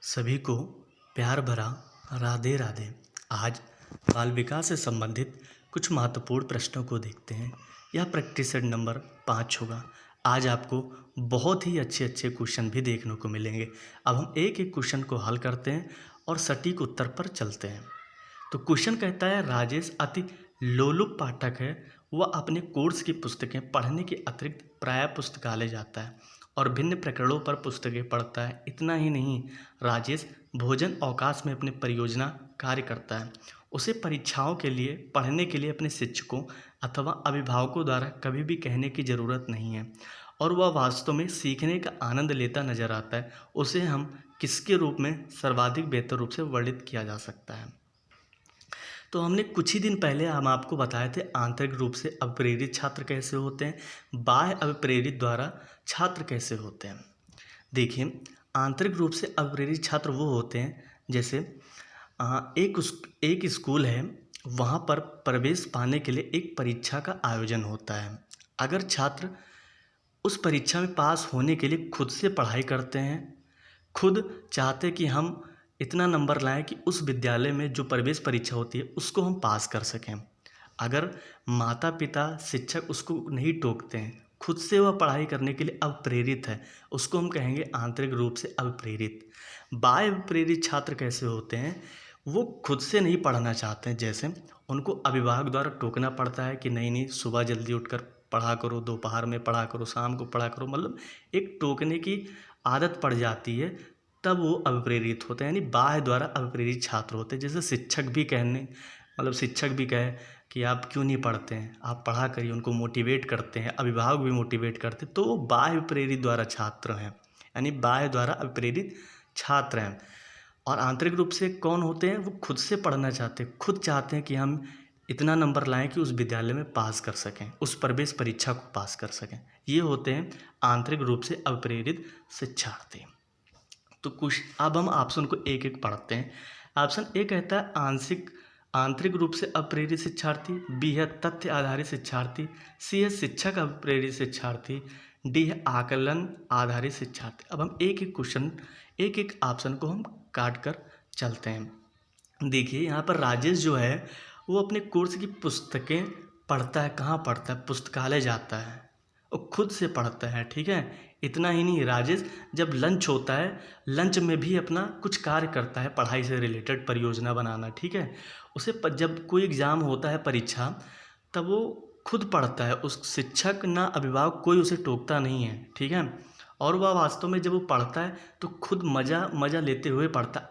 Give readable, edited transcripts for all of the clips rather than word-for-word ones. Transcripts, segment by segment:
सभी को प्यार भरा राधे राधे। आज बाल विकास से संबंधित कुछ महत्वपूर्ण प्रश्नों को देखते हैं। यह प्रैक्टिस सेट नंबर 5 होगा। आज आपको बहुत ही अच्छे अच्छे क्वेश्चन भी देखने को मिलेंगे। अब हम एक एक क्वेश्चन को हल करते हैं और सटीक उत्तर पर चलते हैं। तो क्वेश्चन कहता है, राजेश अति लोलुप पाठक है। वह अपने कोर्स की पुस्तकें पढ़ने के अतिरिक्त प्रायः पुस्तकालय जाता है और भिन्न प्रकरणों पर पुस्तकें पढ़ता है। इतना ही नहीं, राजेश भोजन अवकाश में अपने परियोजना कार्य करता है। उसे परीक्षाओं के लिए पढ़ने के लिए अपने शिक्षकों अथवा अभिभावकों द्वारा कभी भी कहने की ज़रूरत नहीं है और वह वास्तव में सीखने का आनंद लेता नजर आता है। उसे हम किसके रूप में सर्वाधिक बेहतर रूप से वर्णित किया जा सकता है? तो हमने कुछ ही दिन पहले हम आपको बताए थे आंतरिक रूप से अप्रेरित छात्र कैसे होते हैं, बाह्य अप्रेरित द्वारा छात्र कैसे होते हैं। देखिए, आंतरिक रूप से अप्रेरित छात्र वो होते हैं जैसे एक स्कूल है, वहाँ पर प्रवेश पाने के लिए एक परीक्षा का आयोजन होता है। अगर छात्र उस परीक्षा में पास होने के लिए खुद से पढ़ाई करते हैं, खुद चाहते कि हम इतना नंबर लाएं कि उस विद्यालय में जो प्रवेश परीक्षा होती है उसको हम पास कर सकें। अगर माता पिता शिक्षक उसको नहीं टोकते हैं, खुद से वह पढ़ाई करने के लिए अप्रेरित है, उसको हम कहेंगे आंतरिक रूप से अप्रेरित। बाह्य प्रेरित छात्र कैसे होते हैं? वो खुद से नहीं पढ़ना चाहते हैं, जैसे उनको अभिभावक द्वारा टोकना पड़ता है कि नहीं नहीं, सुबह जल्दी उठकर पढ़ा करो, दोपहर में पढ़ा करो, शाम को पढ़ा करो, मतलब एक टोकने की आदत पड़ जाती है, तब वो अप्रेरित होते हैं, यानी बाह्य द्वारा अप्रेरित छात्र होते हैं। जैसे शिक्षक भी कहे कि आप क्यों नहीं पढ़ते हैं, आप पढ़ा करिए, उनको मोटिवेट करते हैं, अभिभावक भी मोटिवेट करते हैं, तो वो बाह्य प्रेरित द्वारा छात्र हैं, यानी बाह्य द्वारा अप्रेरित छात्र हैं। और आंतरिक रूप से कौन होते हैं? वो खुद से पढ़ना चाहते हैं, खुद चाहते हैं कि हम इतना नंबर लाएं कि उस विद्यालय में पास कर सकें, उस प्रवेश परीक्षा को पास कर सकें। ये होते हैं आंतरिक रूप से अप्रेरित शिक्षार्थी। तो कुछ अब हम ऑप्शन को एक एक पढ़ते हैं। ऑप्शन ए कहता है आंतरिक रूप से अप्रेरित शिक्षार्थी, बी है तथ्य आधारित शिक्षार्थी, सी है शिक्षक अप्रेरित शिक्षार्थी, डी है आकलन आधारित शिक्षार्थी। अब हम एक एक ऑप्शन को हम काट कर चलते हैं। देखिए, यहाँ पर राजेश जो है वो अपने कोर्स की पुस्तकें पढ़ता है। कहाँ पढ़ता है? पुस्तकालय जाता है और खुद से पढ़ता है। ठीक है, इतना ही नहीं, राजेश जब लंच होता है, लंच में भी अपना कुछ कार्य करता है, पढ़ाई से रिलेटेड परियोजना बनाना। ठीक है, जब कोई एग्ज़ाम होता है, परीक्षा, तब वो खुद पढ़ता है, उस शिक्षक ना अभिभावक कोई उसे टोकता नहीं है। ठीक है, और वह वास्तव में जब वो पढ़ता है तो खुद मज़ा लेते हुए पढ़ता है,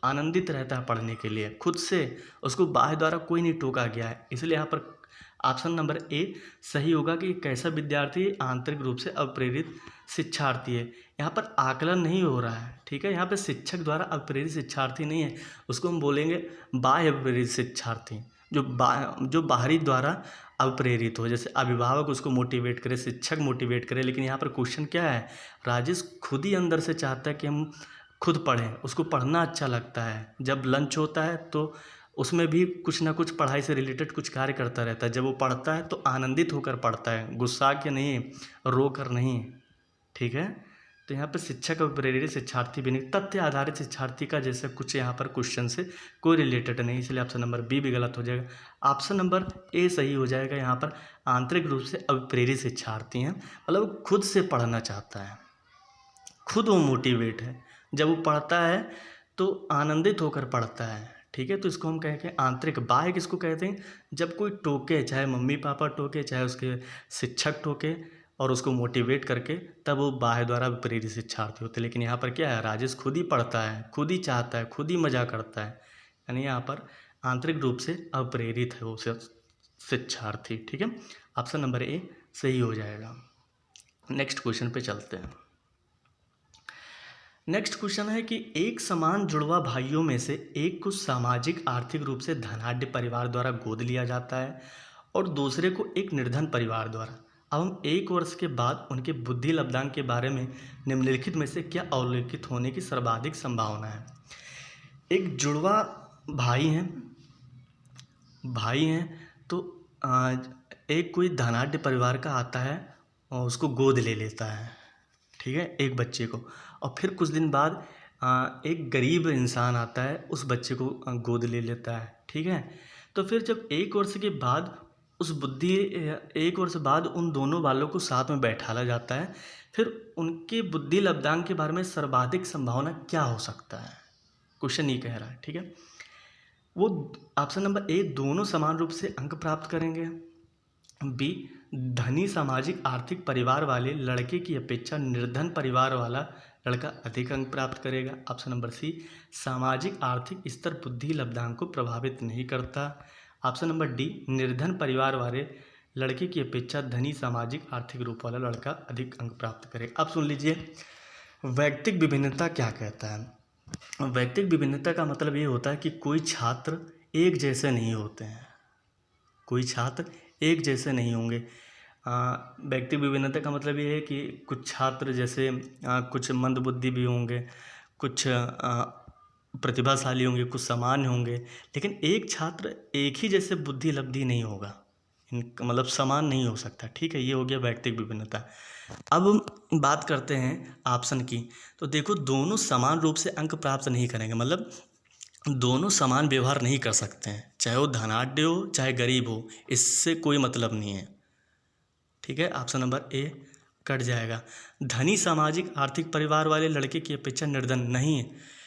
आनंदित रहता है पढ़ने के लिए खुद से, उसको बाह्य द्वारा कोई नहीं टोका गया है। इसलिए यहाँ पर ऑप्शन नंबर ए सही होगा कि कैसा विद्यार्थी आंतरिक रूप से अप्रेरित शिक्षार्थी है। यहाँ पर आकलन नहीं हो रहा है। ठीक है, यहाँ पर शिक्षक द्वारा अप्रेरित शिक्षार्थी नहीं है, उसको हम बोलेंगे बाह्य अप्रेरित शिक्षार्थी, जो बाहरी द्वारा अप्रेरित हो, जैसे अभिभावक उसको मोटिवेट करे, शिक्षक मोटिवेट करे। लेकिन यहाँ पर क्वेश्चन क्या है? राजेश खुद ही अंदर से चाहता है कि हम खुद पढ़ें, उसको पढ़ना अच्छा लगता है। जब लंच होता है तो उसमें भी कुछ ना कुछ पढ़ाई से रिलेटेड कुछ कार्य करता रहता है। जब वो पढ़ता है तो आनंदित होकर पढ़ता है, गुस्सा के नहीं, रो कर नहीं। ठीक है, तो यहाँ पर शिक्षक और प्रेरित शिक्षार्थी भी नहीं, तथ्य आधारित शिक्षार्थी का जैसे कुछ यहाँ पर क्वेश्चन से कोई रिलेटेड नहीं, इसलिए ऑप्शन नंबर बी भी गलत हो जाएगा। ऑप्शन नंबर ए सही हो जाएगा। यहाँ पर आंतरिक रूप से अप्रेरित शिक्षार्थी हैं, मतलब खुद से पढ़ना चाहता है, खुद वो मोटिवेट है, जब वो पढ़ता है तो आनंदित होकर पढ़ता है। ठीक है, तो इसको हम कहेंगे आंतरिक। बाह्य किसको कहते हैं? जब कोई टोके, चाहे मम्मी पापा टोके, चाहे उसके शिक्षक टोके, और उसको मोटिवेट करके, तब वो बाह्य द्वारा प्रेरित शिक्षार्थी होते हैं। लेकिन यहाँ पर क्या है? राजेश खुद ही पढ़ता है, खुद ही चाहता है, खुद ही मजा करता है, यानी यहाँ पर आंतरिक रूप से अप्रेरित है वो शिक्षार्थी। ठीक है, ऑप्शन नंबर ए सही हो जाएगा। नेक्स्ट क्वेश्चन पे चलते हैं। नेक्स्ट क्वेश्चन है कि एक समान जुड़वा भाइयों में से एक को सामाजिक आर्थिक रूप से धनाढ्य परिवार द्वारा गोद लिया जाता है और दूसरे को एक निर्धन परिवार द्वारा। अब हम 1 वर्ष के बाद उनके बुद्धि लब्धांक के बारे में निम्नलिखित में से क्या अवलोकित होने की सर्वाधिक संभावना है? एक जुड़वा भाई हैं तो एक कोई धनाढ्य परिवार का आता है और उसको गोद ले लेता है। ठीक है, एक बच्चे को, और फिर कुछ दिन बाद एक गरीब इंसान आता है, उस बच्चे को गोद ले लेता है, ठीक है। तो फिर जब 1 वर्ष के बाद उस बुद्धि 1 वर्ष बाद उन दोनों बालों को साथ में बैठाला जाता है, फिर उनकी बुद्धि लब्धांक के बारे में सर्वाधिक संभावना क्या हो सकता है, क्वेश्चन ये कह रहा है, ठीक है। वो ऑप्शन नंबर ए, दोनों समान रूप से अंक प्राप्त करेंगे। बी, धनी सामाजिक आर्थिक परिवार वाले लड़के की अपेक्षा निर्धन परिवार वाला लड़का अधिक अंक प्राप्त करेगा। ऑप्शन नंबर सी, सामाजिक आर्थिक स्तर बुद्धि लब्धांक को प्रभावित नहीं करता। ऑप्शन नंबर डी, निर्धन परिवार वाले लड़के की अपेक्षा धनी सामाजिक आर्थिक रूप वाला लड़का अधिक अंक प्राप्त करेगा। अब सुन लीजिए, वैयक्तिक विभिन्नता क्या कहता है। वैयक्तिक विभिन्नता का मतलब ये होता है कि कोई छात्र एक जैसे नहीं होते हैं, कोई छात्र एक जैसे नहीं होंगे। व्यक्तिगत विभिन्नता का मतलब ये है कि कुछ छात्र जैसे कुछ मंदबुद्धि भी होंगे, कुछ प्रतिभाशाली होंगे, कुछ सामान्य होंगे, लेकिन एक छात्र एक ही जैसे बुद्धि लब्धि नहीं होगा, मतलब समान नहीं हो सकता, ठीक है। ये हो गया व्यक्तिगत विभिन्नता। अब हम बात करते हैं ऑप्शन की। तो देखो, दोनों समान रूप से अंक प्राप्त नहीं करेंगे, मतलब दोनों समान व्यवहार नहीं कर सकते हैं, चाहे वो धनाढ्य हो चाहे गरीब हो, इससे कोई मतलब नहीं है, ठीक है। ऑप्शन नंबर ए कट जाएगा। धनी सामाजिक आर्थिक परिवार वाले लड़के की अपेक्षा निर्धन नहीं है।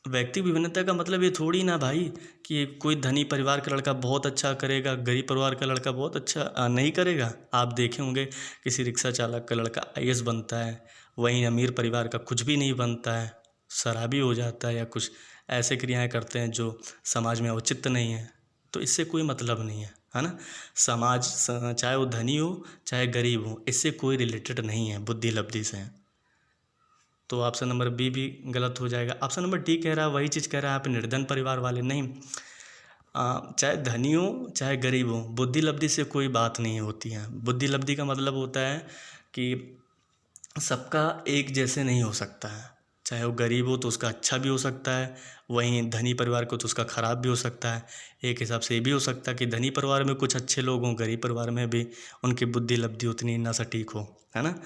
व्यक्ति विभिन्नता का मतलब ये थोड़ी ना भाई कि कोई धनी परिवार का लड़का बहुत अच्छा करेगा, गरीब परिवार का लड़का बहुत अच्छा नहीं करेगा। आप देखे होंगे किसी रिक्शा चालक का लड़का आईएएस बनता है, वहीं अमीर परिवार का कुछ भी नहीं बनता है, शराबी हो जाता है या कुछ ऐसे क्रियाएं करते हैं जो समाज में औचित्य नहीं है। तो इससे कोई मतलब नहीं है ना। समाज चाहे वो धनी हो चाहे गरीब हो, इससे कोई रिलेटेड नहीं है बुद्धि लब्धि से। तो ऑप्शन नंबर बी भी गलत हो जाएगा। ऑप्शन नंबर डी कह रहा है, वही चीज़ कह रहा है यहाँ पे, निर्धन परिवार वाले नहीं। चाहे धनी हो चाहे गरीब हो, बुद्धि लब्धि से कोई बात नहीं होती है। बुद्धि लब्धि का मतलब होता है कि सबका एक जैसे नहीं हो सकता है, चाहे वो गरीब हो तो उसका अच्छा भी हो सकता है, वहीं धनी परिवार को तो उसका ख़राब भी हो सकता है। एक हिसाब से ये भी हो सकता है कि धनी परिवार में कुछ अच्छे लोग हों, गरीब परिवार में भी उनकी बुद्धि लब्धि उतनी ना सटीक हो, है ना।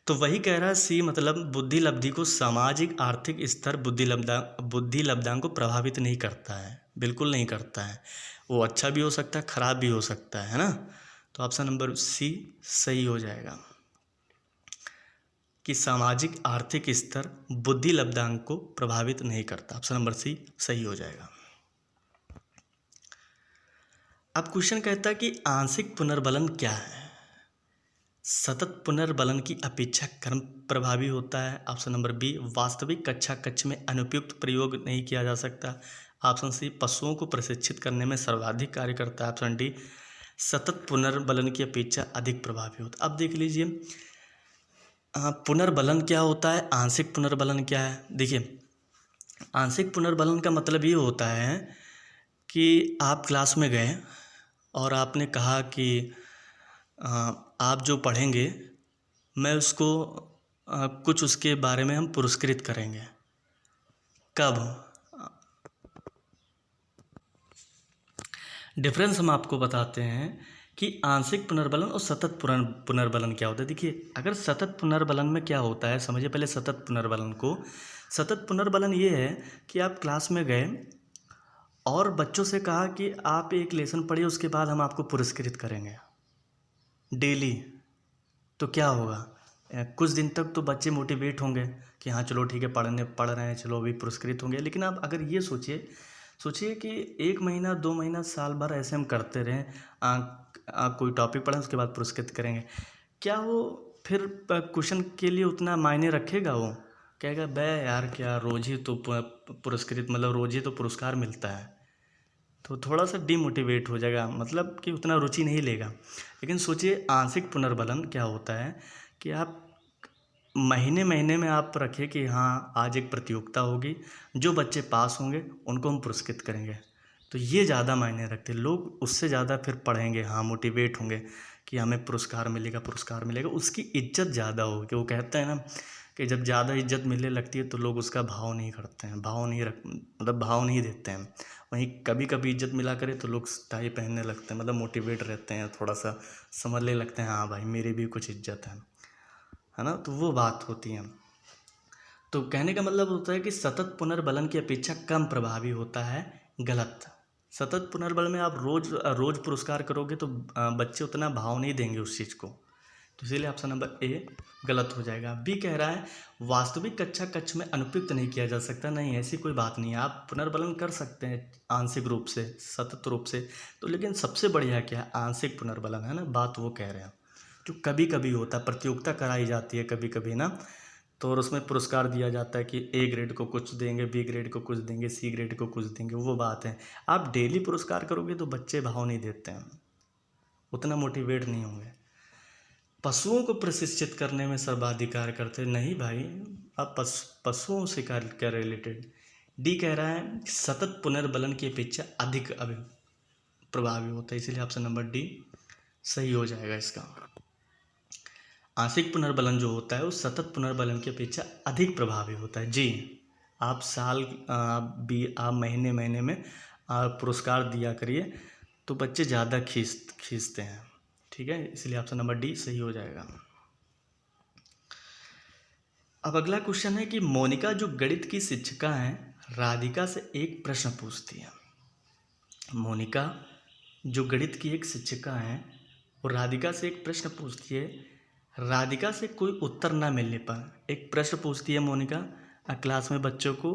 तो वही कह रहा है सी, मतलब बुद्धि लब्धि को सामाजिक आर्थिक स्तर बुद्धि लब्धांक को प्रभावित नहीं करता है, बिल्कुल नहीं करता है। वो अच्छा भी हो सकता है, खराब भी हो सकता है ना। तो ऑप्शन नंबर सी सही हो जाएगा कि सामाजिक आर्थिक स्तर बुद्धि लब्धांक को प्रभावित नहीं करता। ऑप्शन नंबर सी सही हो जाएगा। अब क्वेश्चन कहता है कि आंशिक पुनर्बलन क्या है। सतत पुनर्बलन की अपेक्षा कर्म प्रभावी होता है। ऑप्शन नंबर बी, वास्तविक कक्षा कक्ष में अनुपयुक्त प्रयोग नहीं किया जा सकता। ऑप्शन सी, पशुओं को प्रशिक्षित करने में सर्वाधिक कार्य करता है। ऑप्शन डी, सतत पुनर्बलन की अपेक्षा अधिक प्रभावी होता है। अब देख लीजिए, पुनर्बलन क्या होता है, आंशिक पुनर्बलन क्या है। देखिए, आंशिक पुनर्बलन का मतलब ये होता है कि आप क्लास में गए और आपने कहा कि आप जो पढ़ेंगे मैं उसको कुछ उसके बारे में हम पुरस्कृत करेंगे। कब? डिफरेंस हम आपको बताते हैं कि आंशिक पुनर्बलन और सतत पुनर्बलन क्या होता है। देखिए, अगर सतत पुनर्बलन में क्या होता है, समझिए पहले सतत पुनर्बलन को। सतत पुनर्बलन ये है कि आप क्लास में गए और बच्चों से कहा कि आप एक लेसन पढ़िए, उसके बाद हम आपको पुरस्कृत करेंगे डेली। तो क्या होगा, कुछ दिन तक तो बच्चे मोटिवेट होंगे कि हाँ चलो ठीक है, पढ़ रहे हैं, चलो अभी पुरस्कृत होंगे। लेकिन आप अगर ये सोचिए कि 1 महीना 2 महीना साल भर ऐसे हम करते रहें, कोई टॉपिक पढ़ें उसके बाद पुरस्कृत करेंगे, क्या वो फिर क्वेश्चन के लिए उतना मायने रखेगा? वो कहेगा बे यार, क्या रोज़ ही तो पुरस्कृत, मतलब रोज़ ही तो पुरस्कार मिलता है। तो थोड़ा सा डिमोटिवेट हो जाएगा, मतलब कि उतना रुचि नहीं लेगा। लेकिन सोचिए, आंशिक पुनर्बलन क्या होता है कि आप महीने महीने में आप रखें कि हाँ आज एक प्रतियोगिता होगी, जो बच्चे पास होंगे उनको हम पुरस्कृत करेंगे। तो ये ज़्यादा मायने रखते, लोग उससे ज़्यादा फिर पढ़ेंगे, हाँ मोटिवेट होंगे कि हमें पुरस्कार मिलेगा, उसकी इज्जत ज़्यादा होगी। वो कहते हैं ना कि जब ज़्यादा इज्जत मिलने लगती है तो लोग उसका भाव नहीं करते हैं, भाव नहीं देते हैं। वहीं कभी कभी इज्जत मिला करे तो लोग टाई पहनने लगते हैं, मतलब मोटिवेट रहते हैं, थोड़ा सा समझने लगते हैं हाँ भाई मेरी भी कुछ इज्जत है ना। तो वो बात होती है। तो कहने का मतलब होता है कि सतत पुनर्बलन की अपेक्षा कम प्रभावी होता है, गलत। सतत पुनर्बल में आप रोज रोज पुरस्कार करोगे तो बच्चे उतना भाव नहीं देंगे उस चीज़ को, तो इसीलिए ऑप्शन नंबर ए गलत हो जाएगा। बी कह रहा है वास्तविक कक्षा कक्ष में अनुपयुक्त नहीं किया जा सकता। नहीं, ऐसी कोई बात नहीं है, आप पुनर्बलन कर सकते हैं आंशिक रूप से, सतत रूप से, तो लेकिन सबसे बढ़िया क्या है, आंशिक पुनर्बलन है ना, बात वो कह रहे हैं। जो कभी कभी होता है, प्रतियोगिता कराई जाती है कभी कभी ना, तो और उसमें पुरस्कार दिया जाता है कि ए ग्रेड को कुछ देंगे, बी ग्रेड को कुछ देंगे, सी ग्रेड को कुछ देंगे, वो बात है। आप डेली पुरस्कार करोगे तो बच्चे भाव नहीं देते हैं, उतना मोटिवेट नहीं होंगे। पशुओं को प्रशिक्षित करने में सर्वाधिकार करते, नहीं भाई, अब पशुओं से क्या रिलेटेड। डी कह रहा है सतत पुनर्बलन की अपेक्षा अधिक प्रभावी होता है, इसीलिए ऑप्शन नंबर डी सही हो जाएगा इसका। आंशिक पुनर्बलन जो होता है वो सतत पुनर्बलन की अपेक्षा अधिक प्रभावी होता है। जी, आप आप महीने महीने में पुरस्कार दिया करिए तो बच्चे ज़्यादा खींचते हैं, ठीक है, इसलिए ऑप्शन नंबर डी सही हो जाएगा। अब अगला क्वेश्चन है कि मोनिका जो गणित की शिक्षिका हैं, राधिका से एक प्रश्न पूछती है। मोनिका जो गणित की एक शिक्षिका हैं वो राधिका से एक प्रश्न पूछती है। राधिका से कोई उत्तर ना मिलने पर एक प्रश्न पूछती है मोनिका क्लास में बच्चों को,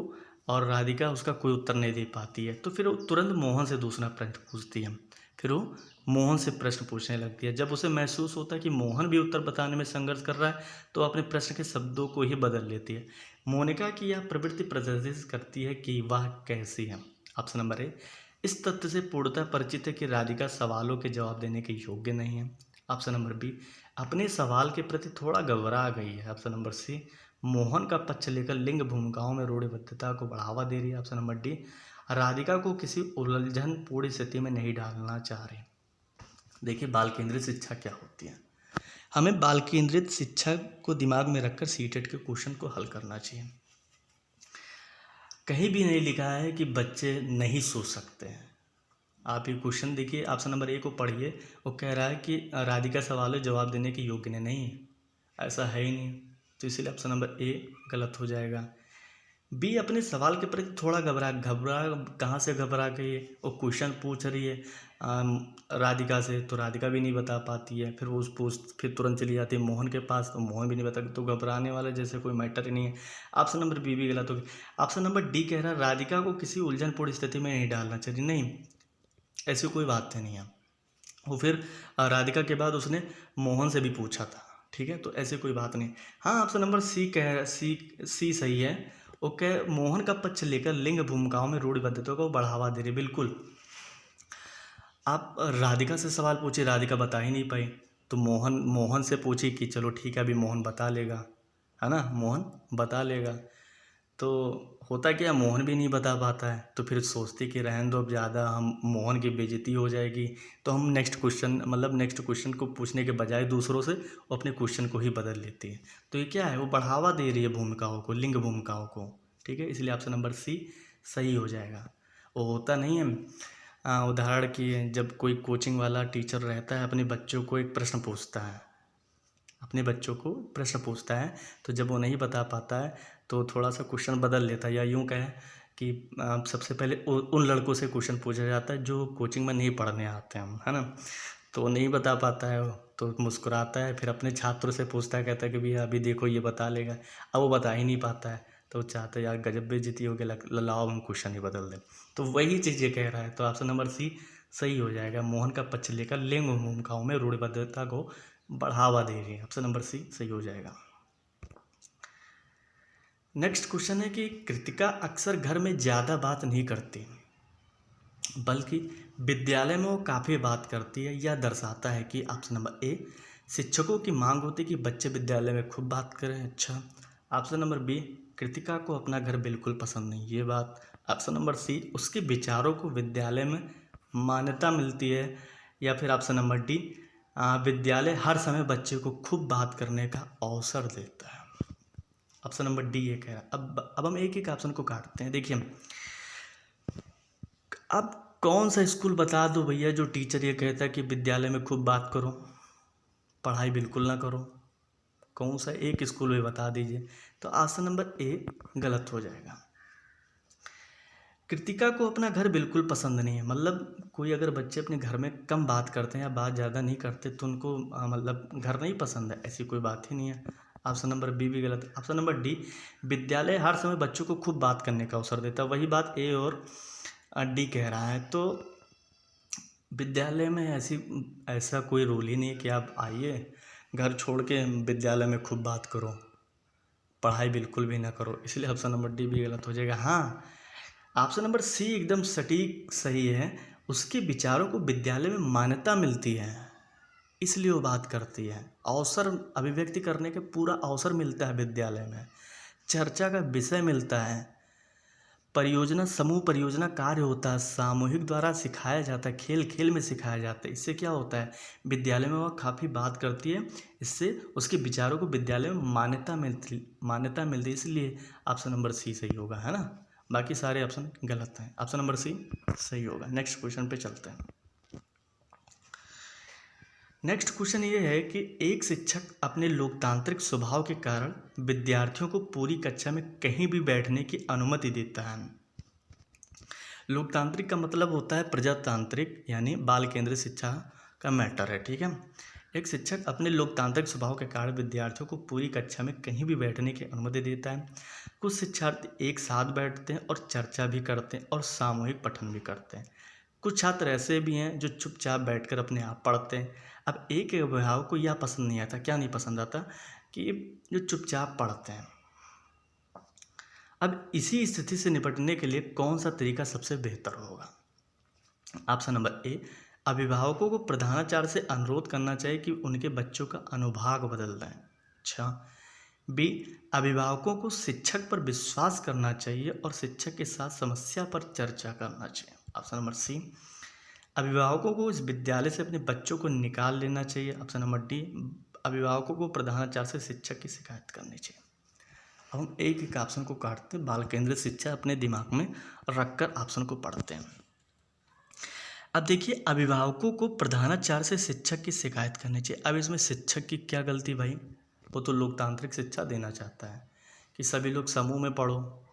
और राधिका उसका कोई उत्तर नहीं दे पाती है, तो फिर वो तुरंत मोहन से दूसरा प्रश्न पूछती है। फिर वो मोहन से प्रश्न पूछने लगती है। जब उसे महसूस होता है कि मोहन भी उत्तर बताने में संघर्ष कर रहा है तो अपने प्रश्न के शब्दों को ही बदल लेती है। मोनिका की यह प्रवृत्ति प्रदर्शित करती है कि वह कैसी है। ऑप्शन नंबर ए इस तथ्य से पूर्णतः परिचित है कि राधिका सवालों के जवाब देने के योग्य नहीं है। ऑप्शन नंबर बी अपने सवाल के प्रति थोड़ा घबरा गई है। ऑप्शन नंबर सी मोहन का पक्ष लेकर लिंग भूमिकाओं में रूढ़िबद्धता को बढ़ावा दे रही है। ऑप्शन नंबर डी राधिका को किसी उलझन पूर्ण स्थिति में नहीं डालना चाह रही। देखिए, बाल केंद्रित शिक्षा क्या होती है। हमें बाल केंद्रित शिक्षा को दिमाग में रखकर सीटेट के क्वेश्चन को हल करना चाहिए। कहीं भी नहीं लिखा है कि बच्चे नहीं सोच सकते हैं। आप ये क्वेश्चन देखिए, ऑप्शन नंबर ए को पढ़िए, वो कह रहा है कि राधिका सवालों जवाब देने के योग्य नहीं है, ऐसा है ही नहीं, तो इसलिए ऑप्शन नंबर ए गलत हो जाएगा। बी अपने सवाल के प्रति थोड़ा घबरा कहाँ से घबरा गई है, वो क्वेश्चन पूछ रही है राधिका से, तो राधिका भी नहीं बता पाती है, फिर वो फिर तुरंत चली जाती है मोहन के पास, तो मोहन भी नहीं बता, तो घबराने वाला जैसे कोई मैटर ही नहीं है। ऑप्शन नंबर बी भी गलत हो गया। ऑप्शन नंबर डी कह रहा है राधिका को किसी उलझनपूर्ण स्थिति में नहीं डालना चाहिए। नहीं, ऐसी कोई बात नहीं है। वो फिर राधिका के बाद उसने मोहन से भी पूछा था, ठीक है, तो ऐसे कोई बात नहीं। हाँ, ऑप्शन नंबर सी सही है। ओके, मोहन का पक्ष लेकर लिंग भूमिकाओं में रूढ़िबद्धता को बढ़ावा दे रही। बिल्कुल, आप राधिका से सवाल पूछे, राधिका बता ही नहीं पाई, तो मोहन से पूछी कि चलो ठीक है अभी मोहन बता लेगा, है ना, मोहन बता लेगा। तो होता क्या, मोहन भी नहीं बता पाता है, तो फिर सोचती कि रहने दो, अब ज़्यादा हम मोहन की बेइज्जती हो जाएगी, तो हम नेक्स्ट क्वेश्चन को पूछने के बजाय दूसरों से वो अपने क्वेश्चन को ही बदल लेती है। तो ये क्या है, वो बढ़ावा दे रही है भूमिकाओं को, लिंग भूमिकाओं को, ठीक है, इसलिए ऑप्शन नंबर सी सही हो जाएगा। वो होता नहीं है उदाहरण की, जब कोई कोचिंग वाला टीचर रहता है अपने बच्चों को एक प्रश्न पूछता है, तो जब वो नहीं बता पाता है तो थोड़ा सा क्वेश्चन बदल लेता है, या यूँ कहें कि सबसे पहले उन लड़कों से क्वेश्चन पूछा जाता है जो कोचिंग में नहीं पढ़ने आते हैं, है ना, तो वो नहीं बता पाता है, वो तो मुस्कुराता है, फिर अपने छात्रों से पूछता है, कहता है कि भैया अभी देखो ये बता लेगा। अब वो बता ही नहीं पाता है, तो चाहते यार गजब बेइज्जती हो गया, लाओ हम क्वेश्चन ही बदल दें। तो वही चीज़ ये कह रहा है, तो ऑप्शन नंबर सी सही हो जाएगा। मोहन का पक्ष लेकर लिंग भूमिकाओं में रूढ़िबद्धता को बढ़ावा दे रही है, ऑप्शन नंबर सी सही हो जाएगा। नेक्स्ट क्वेश्चन है कि कृतिका अक्सर घर में ज़्यादा बात नहीं करती, बल्कि विद्यालय में वो काफ़ी बात करती है। यह दर्शाता है कि ऑप्शन नंबर ए शिक्षकों की मांग होती है कि बच्चे विद्यालय में खूब बात करें। अच्छा, ऑप्शन नंबर बी कृतिका को अपना घर बिल्कुल पसंद नहीं, ये बात। ऑप्शन नंबर सी उसके विचारों को विद्यालय में मान्यता मिलती है, या फिर ऑप्शन नंबर डी विद्यालय हर समय बच्चे को खूब बात करने का अवसर देता है। ऑप्शन नंबर डी ये कह रहा है। अब हम एक एक ऑप्शन को काटते हैं। देखिए, अब कौन सा स्कूल बता दो भैया जो टीचर ये कहता है कि विद्यालय में खूब बात करो, पढ़ाई बिल्कुल ना करो। कौन सा एक स्कूल में बता दीजिए। तो ऑप्शन नंबर ए गलत हो जाएगा। कृतिका को अपना घर बिल्कुल पसंद नहीं है, मतलब कोई अगर बच्चे अपने घर में कम बात करते हैं या बात ज़्यादा नहीं करते तो उनको मतलब घर नहीं पसंद है, ऐसी कोई बात ही नहीं है। ऑप्शन नंबर बी भी गलत है। ऑप्शन नंबर डी, विद्यालय हर समय बच्चों को खूब बात करने का अवसर देता है, वही बात ए और डी कह रहा है। तो विद्यालय में ऐसा कोई रूल ही नहीं है कि आप आइए घर छोड़ के विद्यालय में खूब बात करो, पढ़ाई बिल्कुल भी ना करो, इसलिए ऑप्शन नंबर डी भी गलत हो जाएगा। हाँ, ऑप्शन नंबर सी एकदम सटीक सही है। उसके विचारों को विद्यालय में मान्यता मिलती है, इसलिए वो बात करती है। अवसर अभिव्यक्ति करने के पूरा अवसर मिलता है विद्यालय में, चर्चा का विषय मिलता है, परियोजना समूह परियोजना कार्य होता है, सामूहिक द्वारा सिखाया जाता है, खेल खेल में सिखाया जाता है। इससे क्या होता है, विद्यालय में वह काफ़ी बात करती है, इससे उसके विचारों को विद्यालय में मान्यता मिलती है, इसलिए ऑप्शन नंबर सी सही होगा, है ना। बाकी सारे ऑप्शन गलत हैं, ऑप्शन नंबर सी सही होगा। नेक्स्ट क्वेश्चन पे चलते हैं। नेक्स्ट क्वेश्चन ये है कि एक शिक्षक अपने लोकतांत्रिक स्वभाव के कारण विद्यार्थियों को पूरी कक्षा में कहीं भी बैठने की अनुमति देता है। लोकतांत्रिक का मतलब होता है प्रजातांत्रिक, यानी बाल केंद्रित शिक्षा का मैटर है, ठीक है। एक शिक्षक अपने लोकतांत्रिक स्वभाव के कारण विद्यार्थियों को पूरी कक्षा में कहीं भी बैठने की अनुमति देता है। कुछ शिक्षार्थी एक साथ बैठते हैं और चर्चा भी करते हैं और सामूहिक पठन भी करते हैं। कुछ छात्र ऐसे भी हैं जो चुपचाप बैठकर अपने आप पढ़ते हैं। अब एक अभिभावक को यह पसंद नहीं आता, क्या नहीं पसंद आता, कि जो चुपचाप पढ़ते हैं। अब इसी स्थिति से निपटने के लिए कौन सा तरीका सबसे बेहतर होगा। ऑप्शन नंबर ए, अभिभावकों को प्रधानाचार्य से अनुरोध करना चाहिए कि उनके बच्चों का अनुभाग बदल दें। अच्छा। बी, अभिभावकों को शिक्षक पर विश्वास करना चाहिए और शिक्षक के साथ समस्या पर चर्चा करना चाहिए। ऑप्शन नंबर सी, अभिभावकों को इस विद्यालय से अपने बच्चों को निकाल लेना चाहिए। ऑप्शन नंबर डी, अभिभावकों को प्रधानाचार्य से शिक्षक की शिकायत करनी चाहिए। अब हम एक एक ऑप्शन को काटते हैं, बाल केंद्रित शिक्षा अपने दिमाग में रखकर ऑप्शन को पढ़ते हैं। अब देखिए, अभिभावकों को प्रधानाचार्य से शिक्षक की शिकायत करनी चाहिए। अब इसमें शिक्षक की क्या गलती भाई, वो तो लोकतांत्रिक शिक्षा देना चाहता है कि सभी लोग समूह में पढ़ो,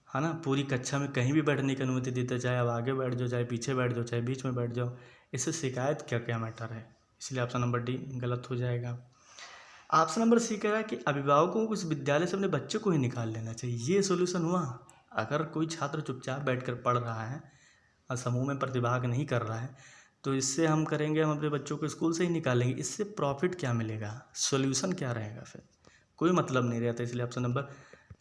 है ना, पूरी कक्षा में कहीं भी बैठने की अनुमति देता, चाहे अब आगे बैठ जाओ, चाहे पीछे बैठ जाओ, चाहे बीच में बैठ जाओ, इससे शिकायत क्या क्या मैटर है, इसलिए ऑप्शन नंबर डी गलत हो जाएगा। ऑप्शन नंबर सी कह रहा है कि अभिभावकों को इस विद्यालय से अपने बच्चे को ही निकाल लेना चाहिए। ये सोल्यूशन हुआ। अगर कोई छात्र चुपचाप बैठकर पढ़ रहा है और समूह में प्रतिभाग नहीं कर रहा है, तो इससे हम करेंगे, हम अपने बच्चों को स्कूल से ही निकालेंगे। इससे प्रॉफिट क्या मिलेगा, सोल्यूशन क्या रहेगा, फिर कोई मतलब नहीं रहता, इसलिए ऑप्शन नंबर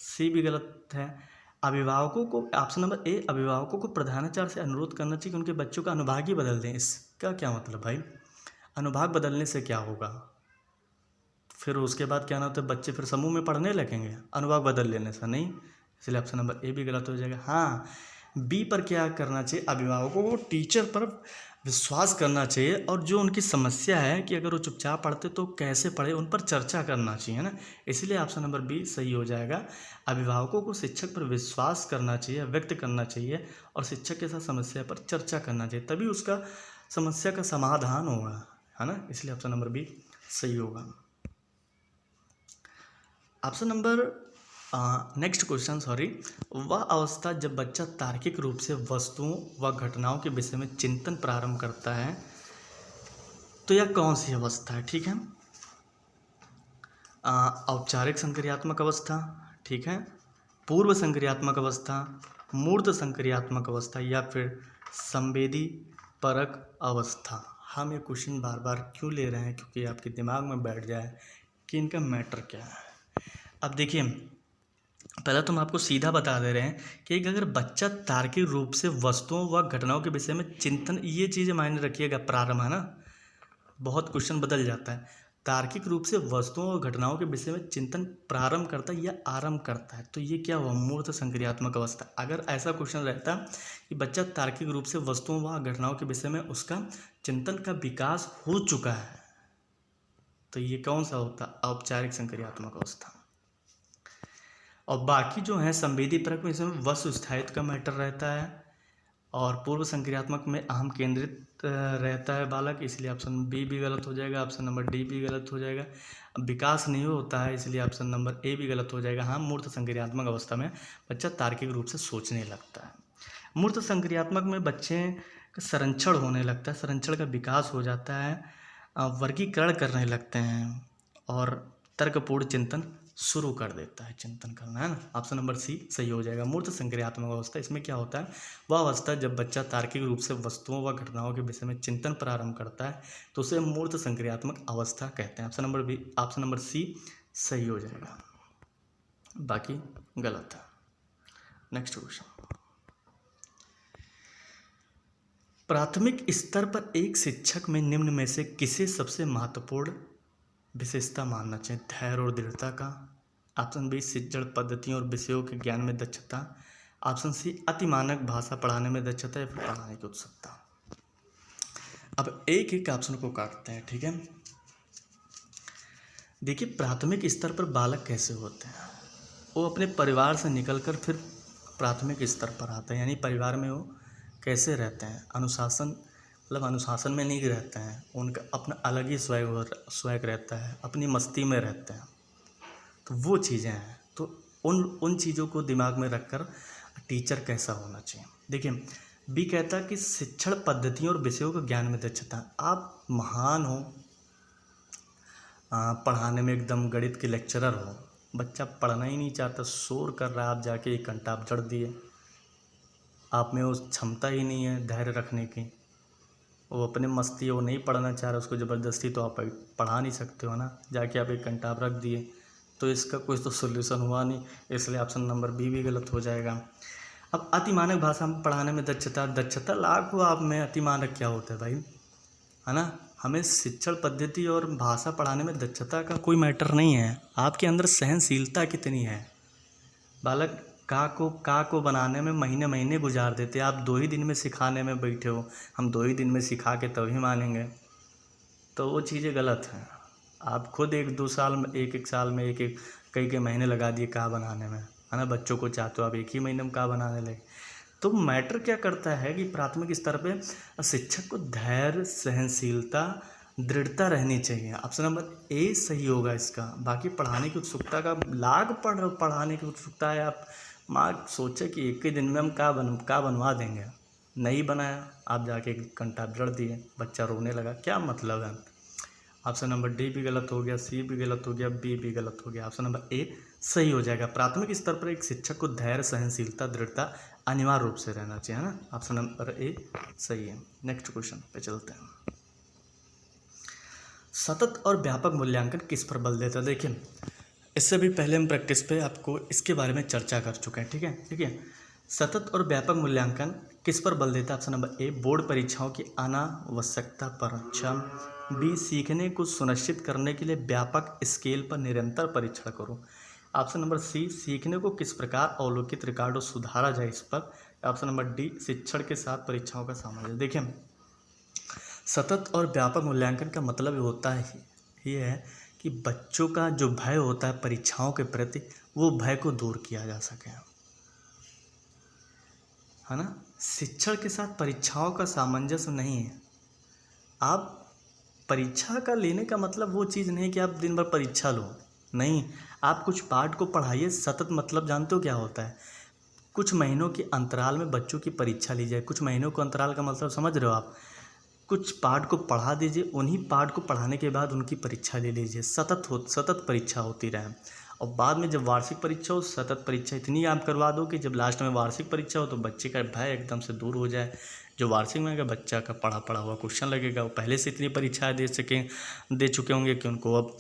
सी भी गलत है। अभिभावकों को, ऑप्शन नंबर ए, अभिभावकों को प्रधानाचार्य से अनुरोध करना चाहिए कि उनके बच्चों का अनुभाग ही बदल दें। इसका क्या मतलब भाई, अनुभाग बदलने से क्या होगा, फिर उसके बाद क्या ना होता है, बच्चे फिर समूह में पढ़ने लगेंगे अनुभाग बदल लेने से नहीं, इसलिए ऑप्शन नंबर ए भी गलत हो जाएगा। हाँ, बी पर क्या करना चाहिए, अभिभावकों को टीचर पर विश्वास करना चाहिए और जो उनकी समस्या है कि अगर वो चुपचाप पढ़ते तो कैसे पढ़े, उन पर चर्चा करना चाहिए, है ना, इसलिए ऑप्शन नंबर बी सही हो जाएगा। अभिभावकों को शिक्षक पर विश्वास करना चाहिए, व्यक्त करना चाहिए और शिक्षक के साथ समस्या पर चर्चा करना चाहिए, तभी उसका समस्या का समाधान होगा, है ना, इसलिए ऑप्शन नंबर बी सही होगा। ऑप्शन नंबर नेक्स्ट क्वेश्चन, वह अवस्था जब बच्चा तार्किक रूप से वस्तुओं व घटनाओं के विषय में चिंतन प्रारंभ करता है, तो यह कौन सी अवस्था है, ठीक है। औपचारिक संक्रियात्मक अवस्था, ठीक है, पूर्व संक्रियात्मक अवस्था, मूर्त संक्रियात्मक अवस्था या फिर संवेदी परक अवस्था। हम ये क्वेश्चन बार बार क्यों ले रहे हैं, क्योंकि आपके दिमाग में बैठ जाए कि इनका मैटर क्या है। अब देखिए, पहले तो हम आपको सीधा बता दे रहे हैं कि अगर बच्चा तार्किक रूप से वस्तुओं व घटनाओं के विषय में चिंतन, ये चीज़ें मायने रखिएगा, प्रारंभ, है ना, बहुत क्वेश्चन बदल जाता है। तार्किक रूप से वस्तुओं और घटनाओं के विषय में चिंतन प्रारंभ करता है या आरंभ करता है, तो ये क्या हुआ, मूर्त संक्रियात्मक अवस्था। अगर ऐसा क्वेश्चन रहता कि बच्चा तार्किक रूप से वस्तुओं व घटनाओं के विषय में उसका चिंतन का विकास हो चुका है, तो ये कौन सा होता, औपचारिक संक्रियात्मक अवस्था। और बाकी जो है संवेदी परक में, इसमें वस्तु स्थायित्व का मैटर रहता है और पूर्व संक्रियात्मक में अहम केंद्रित रहता है बालक, इसलिए ऑप्शन बी भी गलत हो जाएगा, ऑप्शन नंबर डी भी गलत हो जाएगा। विकास नहीं होता है, इसलिए ऑप्शन नंबर ए भी गलत हो जाएगा। हाँ, मूर्त संक्रियात्मक अवस्था में बच्चा तार्किक रूप से सोचने लगता है। मूर्त संक्रियात्मक में बच्चे का संरक्षण होने लगता है, संरक्षण का विकास हो जाता है, वर्गीकरण करने लगते हैं और तर्कपूर्ण चिंतन शुरू कर देता है, चिंतन करना, है ना। ऑप्शन नंबर सी सही हो जाएगा। मूर्त संक्रियात्मक अवस्था, इसमें क्या होता है, वह अवस्था जब बच्चा तार्किक रूप से वस्तुओं व घटनाओं के विषय में चिंतन प्रारंभ करता है तो उसे मूर्त संक्रियात्मक अवस्था कहते हैं। ऑप्शन नंबर सी सही हो जाएगा, बाकी गलत है। नेक्स्ट क्वेश्चन, प्राथमिक स्तर पर एक शिक्षक में निम्न में से किसे सबसे महत्वपूर्ण विशेषता मानना चाहिए? धैर्य और दृढ़ता का। ऑप्शन बी शिक्षण पद्धतियों और विषयों के ज्ञान में दक्षता। ऑप्शन सी अतिमानक भाषा पढ़ाने में दक्षता या फिर पढ़ाने की उत्सुकता। अब एक एक ऑप्शन को काटते हैं, ठीक है। देखिए, प्राथमिक स्तर पर बालक कैसे होते हैं, वो अपने परिवार से निकलकर फिर प्राथमिक स्तर पर आते हैं, यानी परिवार में वो कैसे रहते हैं, अनुशासन, मतलब अनुशासन में नहीं रहते हैं, उनका अपना अलग ही स्वैग रहता है, अपनी मस्ती में रहते हैं। तो वो चीज़ें हैं, तो उन चीज़ों को दिमाग में रखकर टीचर कैसा होना चाहिए। देखिए, बी कहता है कि शिक्षण पद्धतियों और विषयों के ज्ञान में दक्षता। आप महान हो, पढ़ाने में एकदम गणित के लेक्चरर हो, बच्चा पढ़ना ही नहीं चाहता, शोर कर रहा है, आप जाके 1 घंटा आप जड़ दिए, आप में वो क्षमता ही नहीं है धैर्य रखने की, वो अपने मस्ती, वो नहीं पढ़ना चाह रहा, उसको ज़बरदस्ती तो आप पढ़ा नहीं सकते हो ना, जाके आप 1 घंटा आप रख दिए, तो इसका कोई तो सोल्यूशन हुआ नहीं, इसलिए ऑप्शन नंबर बी भी गलत हो जाएगा। अब अतिमानक भाषा में पढ़ाने में दक्षता लाख हो आप में, अतिमानक क्या होता है भाई, है ना। हमें शिक्षण पद्धति और भाषा पढ़ाने में दक्षता का कोई मैटर नहीं है, आपके अंदर सहनशीलता कितनी है। बालक का को बनाने में महीने महीने गुजार देते, आप 2 ही दिन में सिखाने में बैठे हो, हम 2 ही दिन में सिखा के तभी मानेंगे, तो वो चीज़ें गलत हैं। आप खुद 1-2 साल में, एक साल में कई महीने लगा दिए का बनाने में, है ना। बच्चों को चाहते हो आप 1 ही महीने में का बनाने लगे। तो मैटर क्या करता है कि प्राथमिक स्तर पे शिक्षक को धैर्य, सहनशीलता, दृढ़ता रहनी चाहिए। ऑप्शन नंबर ए सही होगा इसका। बाकी पढ़ाने की उत्सुकता का पढ़ाने की उत्सुकता है, आप माँ सोचे कि 1 ही दिन में हम का बनवा देंगे, नहीं बनाया, आप जाके 1 घंटा जड़ दिए, बच्चा रोने लगा, क्या मतलब है। ऑप्शन नंबर डी भी गलत हो गया, सी भी गलत हो गया, बी भी गलत हो गया। ऑप्शन नंबर ए सही हो जाएगा। प्राथमिक स्तर पर एक शिक्षक को धैर्य, सहनशीलता, दृढ़ता अनिवार्य रूप से रहना चाहिए, है ना। ऑप्शन नंबर ए सही है। नेक्स्ट क्वेश्चन पे चलते हैं। सतत और व्यापक मूल्यांकन किस पर बल देता है? देखिए, इससे भी पहले हम प्रैक्टिस पे आपको इसके बारे में चर्चा कर चुके हैं, ठीक है। सतत और व्यापक मूल्यांकन किस पर बल देता है? ऑप्शन नंबर ए बोर्ड परीक्षाओं की अनावश्यकता पर। अच्छा, बी सीखने को सुनिश्चित करने के लिए व्यापक स्केल पर निरंतर परीक्षण करो। ऑप्शन नंबर सी सीखने को किस प्रकार अवलोकित रिकॉर्ड और सुधारा जाए, इस पर। ऑप्शन नंबर डी शिक्षण के साथ परीक्षाओं का सामंजस्य। देखिए, सतत और व्यापक मूल्यांकन का मतलब होता है ये है कि बच्चों का जो भय होता है परीक्षाओं के प्रति, वो भय को दूर किया जा सके, है ना। शिक्षण के साथ परीक्षाओं का सामंजस्य नहीं है। आप परीक्षा का लेने का मतलब वो चीज़ नहीं कि आप दिन भर परीक्षा लो, नहीं, आप कुछ पाठ को पढ़ाइए। सतत मतलब जानते हो क्या होता है? कुछ महीनों के अंतराल में बच्चों की परीक्षा ली जाए। कुछ महीनों के अंतराल का मतलब समझ रहे हो आप? कुछ पाठ को पढ़ा दीजिए, उन्हीं पाठ को पढ़ाने के बाद उनकी परीक्षा ले लीजिए। सतत परीक्षा होती रहे, और बाद में जब वार्षिक परीक्षा हो, सतत परीक्षा इतनी आप करवा दो कि जब लास्ट में वार्षिक परीक्षा हो तो बच्चे का भय एकदम से दूर हो जाए। जो वार्षिक में अगर बच्चा का पढ़ा हुआ क्वेश्चन लगेगा, वो पहले से इतनी परीक्षाएँ दे चुके होंगे कि उनको अब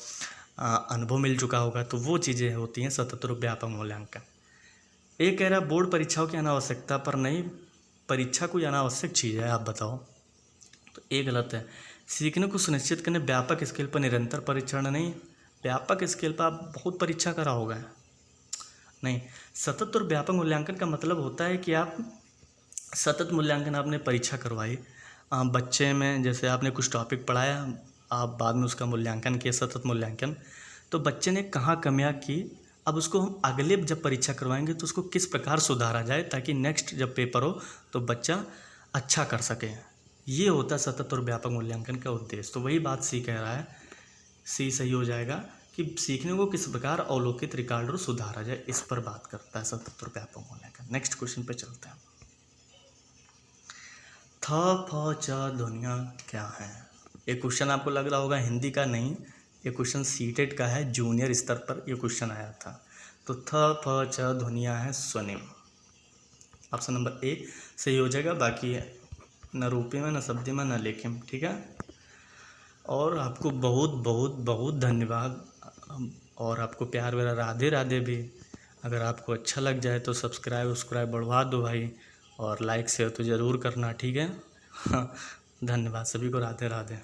अनुभव मिल चुका होगा। तो वो चीज़ें होती हैं सतत और व्यापक मूल्यांकन। एक कह रहा बोर्ड परीक्षाओं की अनावश्यकता पर नहीं, परीक्षा कोई अनावश्यक चीज़ है, आप बताओ। तो ये गलत है। सीखने को सुनिश्चित करने व्यापक स्केल पर निरंतर परीक्षण नहीं, व्यापक स्केल पर आप बहुत परीक्षा करा होगा, नहीं। सतत और व्यापक मूल्यांकन का मतलब होता है कि आप सतत मूल्यांकन, आपने परीक्षा करवाई बच्चे में, जैसे आपने कुछ टॉपिक पढ़ाया, आप बाद में उसका मूल्यांकन किया, सतत मूल्यांकन, तो बच्चे ने कहाँ कमियाँ की अब उसको हम अगले जब परीक्षा करवाएंगे तो उसको किस प्रकार सुधारा जाए ताकि नेक्स्ट जब पेपर हो तो बच्चा अच्छा कर सके। ये होता है सतत और व्यापक मूल्यांकन का उद्देश्य। तो वही बात सी कह रहा है, सी सही हो जाएगा कि सीखने को किस प्रकार अवलोकित, रिकॉर्ड और सुधारा जाए, इस पर बात करता है सतत और व्यापक मूल्यांकन। नेक्स्ट क्वेश्चन पे चलते हैं। थ फ च ध्वनियाँ क्या हैं? ये क्वेश्चन आपको लग रहा होगा हिंदी का नहीं, ये क्वेश्चन सीटेट का है, जूनियर स्तर पर ये क्वेश्चन आया था। तो थ फ च ध्वनियाँ हैं स्वनिम। ऑप्शन नंबर ए सही हो जाएगा, बाकी न रूपे में, न शब्द में, न लेखे में। ठीक है, और आपको बहुत बहुत बहुत धन्यवाद, और आपको प्यार मेरा राधे राधे भी। अगर आपको अच्छा लग जाए तो सब्सक्राइब बढ़वा दो भाई, और लाइक शेयर तो ज़रूर करना। ठीक है, धन्यवाद सभी को, राधे राधे।